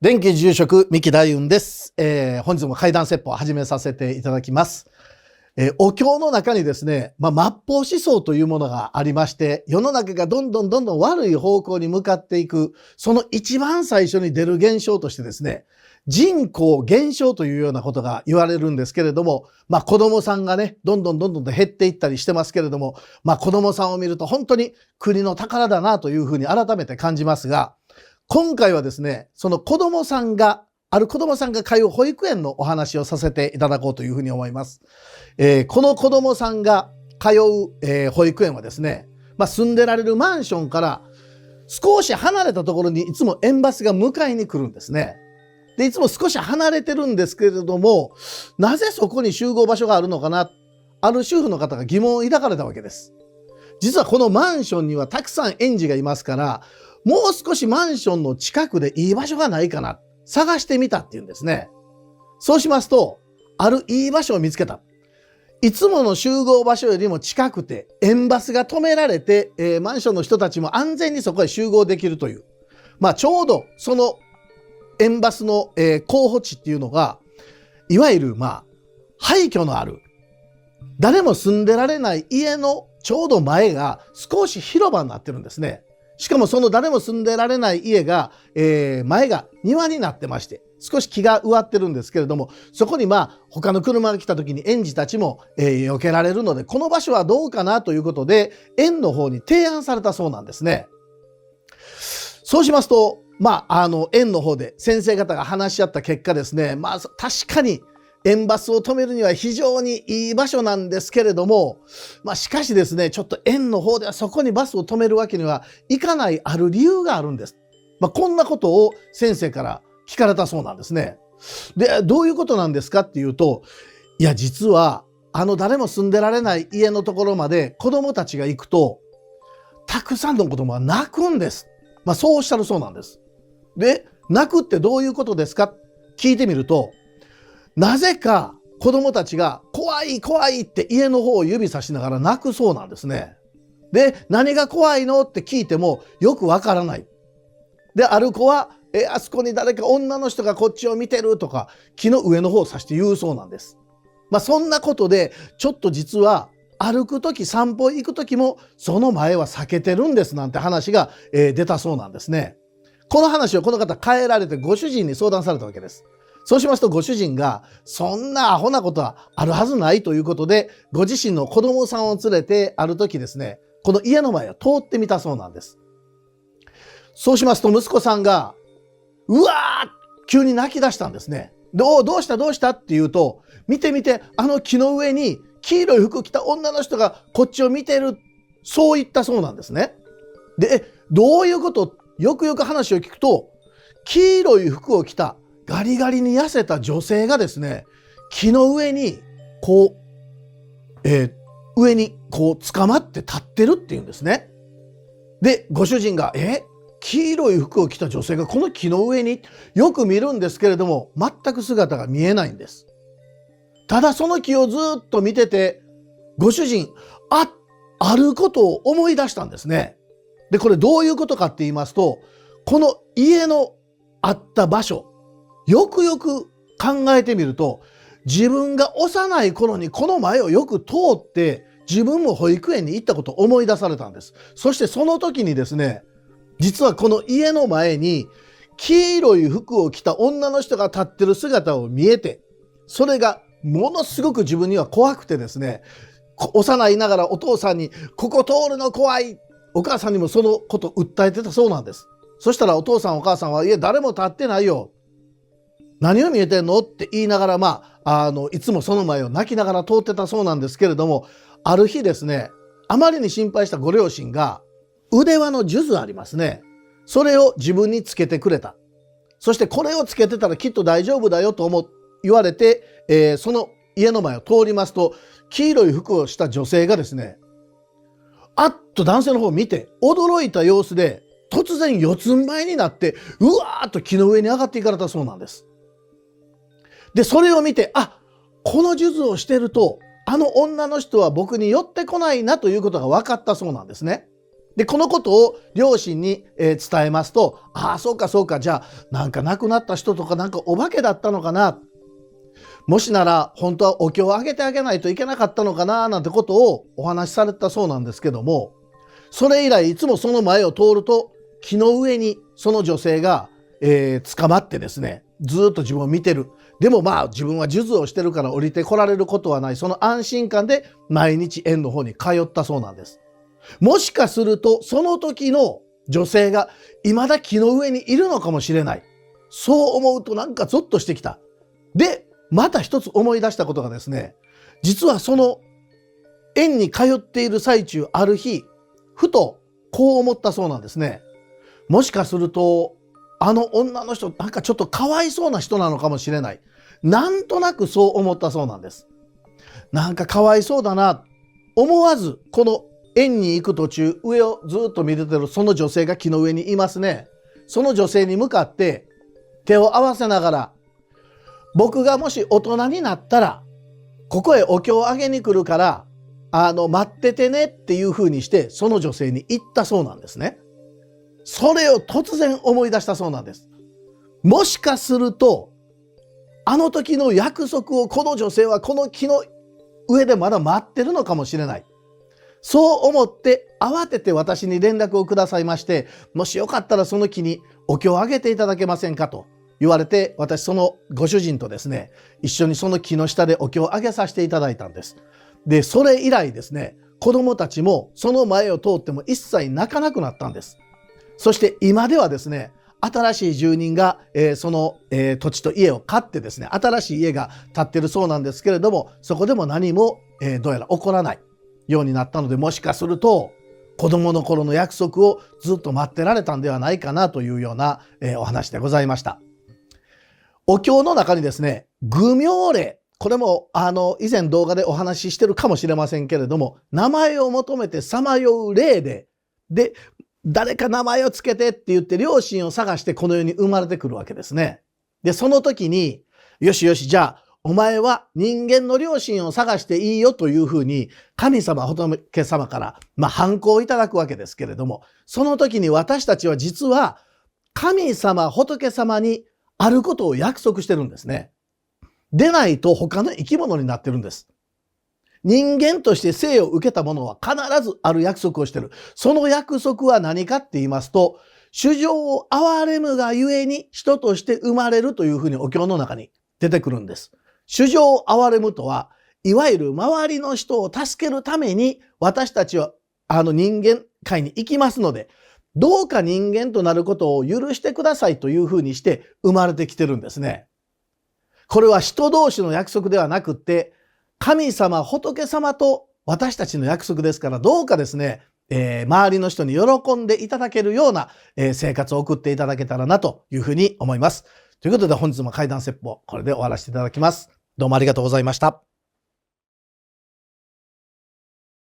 電気住職三木大雲です。本日も怪談説法を始めさせていただきます。お経の中にですね、末法思想というものがありまして、世の中がどんどん悪い方向に向かっていく、その一番最初に出る現象としてですね、人口減少というようなことが言われるんですけれども、子供さんがね、どんどん減っていったりしてますけれども、子供さんを見ると本当に国の宝だなというふうに改めて感じますが、今回はですね、そのある子供さんが通う保育園のお話をさせていただこうというふうに思います。この子供さんが通う、保育園はですね、住んでられるマンションから少し離れたところにいつも園バスが迎えに来るんですね。で、いつも少し離れてるんですけれども、なぜそこに集合場所があるのかな、ある主婦の方が疑問を抱かれたわけです。実はこのマンションにはたくさん園児がいますから、もう少しマンションの近くでいい場所がないかな、探してみたっていうんですね。そうしますと、あるいい場所を見つけた。いつもの集合場所よりも近くて、園バスが止められて、マンションの人たちも安全にそこへ集合できるという。ちょうどその園バスの、候補地っていうのが、いわゆる廃墟のある、誰も住んでられない家のちょうど前が少し広場になってるんですね。しかもその誰も住んでられない家が、前が庭になってまして、少し木が植わってるんですけれども、そこに他の車が来た時に園児たちも、避けられるので、この場所はどうかなということで、園の方に提案されたそうなんですね。そうしますと、園の方で先生方が話し合った結果ですね、確かに園バスを止めるには非常にいい場所なんですけれども、しかしですね、ちょっと園の方ではそこにバスを止めるわけにはいかないある理由があるんです。こんなことを先生から聞かれたそうなんですね。で、どういうことなんですかっていうと、いや、実は誰も住んでられない家のところまで子供たちが行くと、たくさんの子供は泣くんです。そうおっしゃるそうなんです。で、泣くってどういうことですか聞いてみると、なぜか子供たちが怖い怖いって家の方を指さしながら泣くそうなんですね。で、何が怖いのって聞いてもよくわからない。で、ある子は、あそこに誰か女の人がこっちを見てるとか、木の上の方を指して言うそうなんです。そんなことで、ちょっと実は歩くとき、散歩行くときもその前は避けてるんですなんて話が、出たそうなんですね。この話をこの方帰られてご主人に相談されたわけです。そうしますとご主人が、そんなアホなことはあるはずないということで、ご自身の子供さんを連れてある時ですね、この家の前を通ってみたそうなんです。そうしますと息子さんが、うわー急に泣き出したんですね。どうしたって言うと、見てあの木の上に黄色い服着た女の人がこっちを見てる。そう言ったそうなんですね。で、どういうこと？よくよく話を聞くと、黄色い服を着たガリガリに痩せた女性がですね、木の上に上に捕まって立ってるっていうんですね。で、ご主人が、黄色い服を着た女性がこの木の上に、よく見るんですけれども、全く姿が見えないんです。ただその木をずっと見てて、ご主人、あることを思い出したんですね。で、これどういうことかって言いますと、この家のあった場所、よくよく考えてみると、自分が幼い頃にこの前をよく通って自分も保育園に行ったことを思い出されたんです。そしてその時にですね、実はこの家の前に黄色い服を着た女の人が立ってる姿を見えて、それがものすごく自分には怖くてですね、幼いながらお父さんにここ通るの怖い、お母さんにもそのことを訴えてたそうなんです。そしたらお父さんお母さんは、いや誰も立ってないよ、何を見えてんのって言いながら、いつもその前を泣きながら通ってたそうなんですけれども、ある日ですね、あまりに心配したご両親が腕輪の数珠ありますね、それを自分につけてくれた。そしてこれをつけてたらきっと大丈夫だよと言われて、その家の前を通りますと、黄色い服をした女性がですね、あっと男性の方を見て驚いた様子で、突然四つん這いになってうわーっと木の上に上がっていかれたそうなんです。で、それを見て、この数珠をしてるとあの女の人は僕に寄ってこないなということが分かったそうなんですね。で、このことを両親に伝えますと、ああ、そうかそうか、じゃあなんか亡くなった人とかなんかお化けだったのかな。もしなら本当はお経をあげてあげないといけなかったのかななんてことをお話しされたそうなんですけども、それ以来いつもその前を通ると木の上にその女性が、捕まってですね、ずっと自分を見てる。でもまあ自分は数珠をしてるから降りてこられることはない。その安心感で毎日園の方に通ったそうなんです。もしかするとその時の女性が未だ木の上にいるのかもしれない。そう思うとなんかゾッとしてきた。で、また一つ思い出したことがですね、実はその園に通っている最中、ある日、ふとこう思ったそうなんですね。もしかすると、あの女の人、なんかちょっとかわいそうな人なのかもしれない。なんとなくそう思ったそうなんです。なんかかわいそうだな。思わず、この園に行く途中、上をずっと見ててるその女性が木の上にいますね。その女性に向かって手を合わせながら、僕がもし大人になったら、ここへお経をあげに来るから、待っててねっていう風にして、その女性に言ったそうなんですね。それを突然思い出したそうなんです。もしかすると、あの時の約束をこの女性はこの木の上でまだ待ってるのかもしれない。そう思って慌てて私に連絡をくださいまして、もしよかったらその木にお経をあげていただけませんかと言われて、私そのご主人とですね、一緒にその木の下でお経をあげさせていただいたんです。で、それ以来ですね、子供たちもその前を通っても一切泣かなくなったんです。そして今ではですね、新しい住人が、その、土地と家を買ってですね、新しい家が建ってるそうなんですけれども、そこでも何も、どうやら起こらないようになったので、もしかすると子供の頃の約束をずっと待ってられたんではないかなというような、お話でございました。お経の中にですね、愚名霊、これも以前動画でお話ししてるかもしれませんけれども、名前を求めてさまよう霊で、誰か名前をつけてって言って両親を探してこの世に生まれてくるわけですね。で、その時に、よしよし、じゃあ、お前は人間の両親を探していいよというふうに、神様、仏様から、判子をいただくわけですけれども、その時に私たちは実は、神様、仏様にあることを約束してるんですね。でないと他の生き物になってるんです。人間として生を受けた者は必ずある約束をしている。その約束は何かって言いますと、衆生を憐れむがゆえに人として生まれるというふうにお経の中に出てくるんです。衆生を憐れむとは、いわゆる周りの人を助けるために私たちは人間界に行きますので、どうか人間となることを許してくださいというふうにして生まれてきてるんですね。これは人同士の約束ではなくって、神様、仏様と私たちの約束ですから、どうかですね、周りの人に喜んでいただけるような、生活を送っていただけたらなというふうに思います。ということで本日も怪談説法、これで終わらせていただきます。どうもありがとうございました。